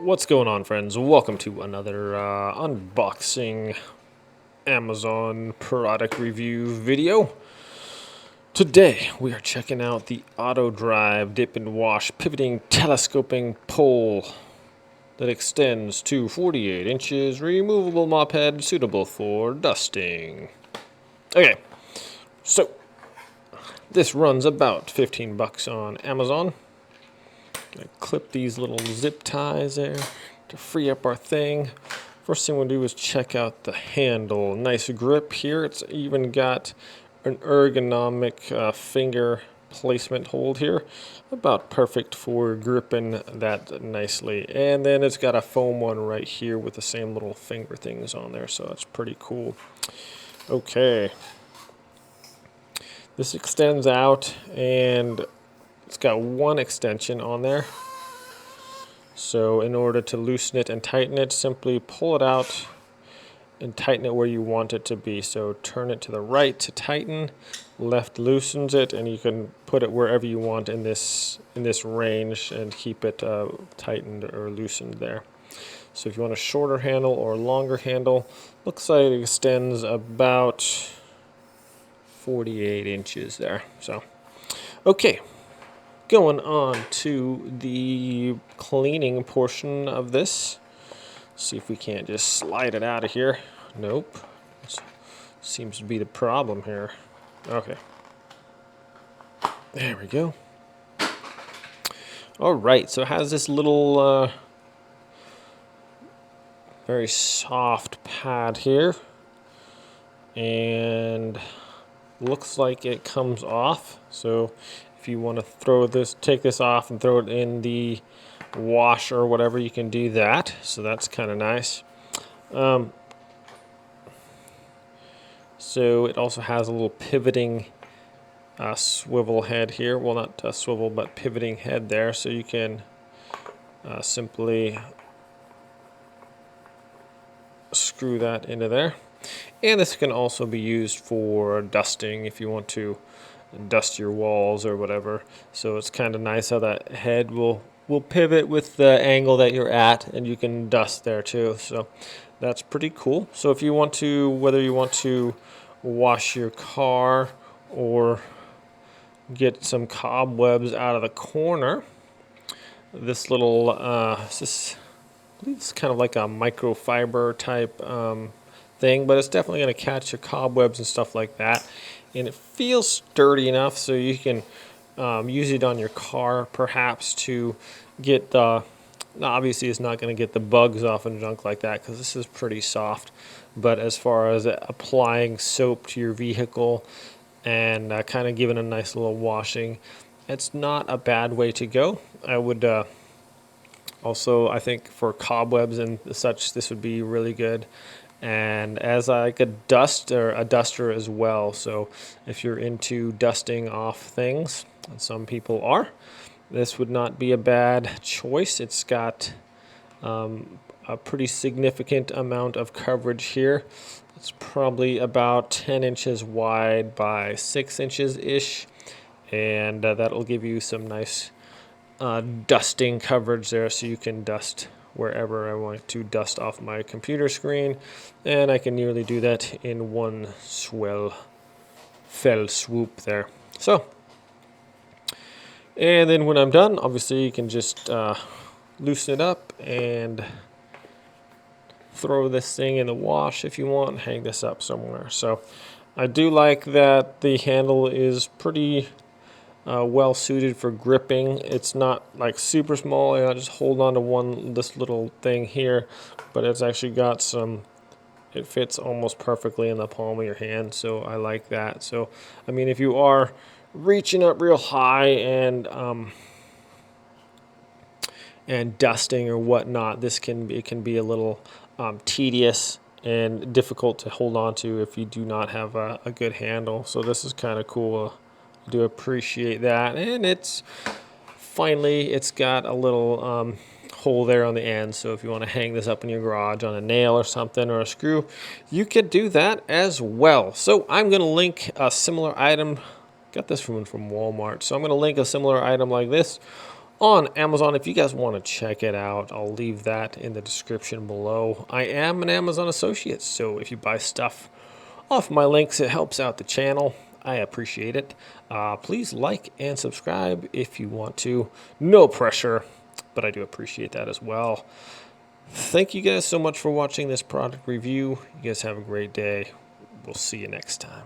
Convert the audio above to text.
What's going on, friends? Welcome to another unboxing Amazon product review video. Today we are checking out the Auto Drive Dip and Wash Pivoting Telescoping Pole that extends to 48 inches, removable mop head suitable for dusting. Okay, so this runs about 15 bucks on Amazon. I clip these little zip ties there to free up our thing. First thing we'll do is check out the handle. Nice grip here. It's even got an ergonomic finger placement hold here. About perfect for gripping that nicely. And then it's got a foam one right here with the same little finger things on there, so that's pretty cool. Okay. This extends out and it's got one extension on there. So in order to loosen it and tighten it, simply pull it out and tighten it where you want it to be. So turn it to the right to tighten, left loosens it, and you can put it wherever you want in this range and keep it tightened or loosened there. So if you want a shorter handle or a longer handle, looks like it extends about 48 inches there. So, okay. Going on to the cleaning portion of this. See if we can't just slide it out of here. Nope. This seems to be the problem here. Okay. There we go. Alright, so it has this little very soft pad here. And looks like it comes off. So if you want to take this off and throw it in the wash or whatever, you can do that. So that's kind of nice. So it also has a little pivoting swivel head here. Well, not swivel, but pivoting head there. So you can simply screw that into there. And this can also be used for dusting if you want to dust your walls or whatever. So it's kind of nice how that head will pivot with the angle that you're at, and you can dust there too. So that's pretty cool. So if you want to, whether you want to wash your car or get some cobwebs out of the corner, this little I believe it's kind of like a microfiber type thing, but it's definitely going to catch your cobwebs and stuff like that. And it feels sturdy enough so you can use it on your car perhaps to get the, obviously it's not going to get the bugs off and junk like that because this is pretty soft, but as far as applying soap to your vehicle and kind of giving a nice little washing, it's not a bad way to go. I would also, I think for cobwebs and such, this would be really good. And as like a duster as well. So if you're into dusting off things, and some people are, this would not be a bad choice. It's got a pretty significant amount of coverage here. It's probably about 10 inches wide by 6 inches ish, and that'll give you some nice dusting coverage there, so you can dust wherever I want to dust off my computer screen, and I can nearly do that in one fell swoop there. So, and then when I'm done, obviously you can just loosen it up and throw this thing in the wash if you want and hang this up somewhere. So I do like that the handle is pretty well suited for gripping. It's not like super small, and I just hold on to this little thing here, but it's actually got some, it fits almost perfectly in the palm of your hand, so I like that. So I mean, if you are reaching up real high and dusting or whatnot, it can be a little tedious and difficult to hold on to if you do not have a good handle. So this is kind of cool. Do appreciate that. And it's got a little hole there on the end, so if you want to hang this up in your garage on a nail or something or a screw, you could do that as well. So I'm going to link a similar item. Got this from Walmart, so I'm going to link a similar item like this on Amazon. If you guys want to check it out, I'll leave that in the description below. I am an Amazon associate, so if you buy stuff off my links, it helps out the channel. I appreciate it. Please like and subscribe if you want to. No pressure, but I do appreciate that as well. Thank you guys so much for watching this product review. You guys have a great day. We'll see you next time.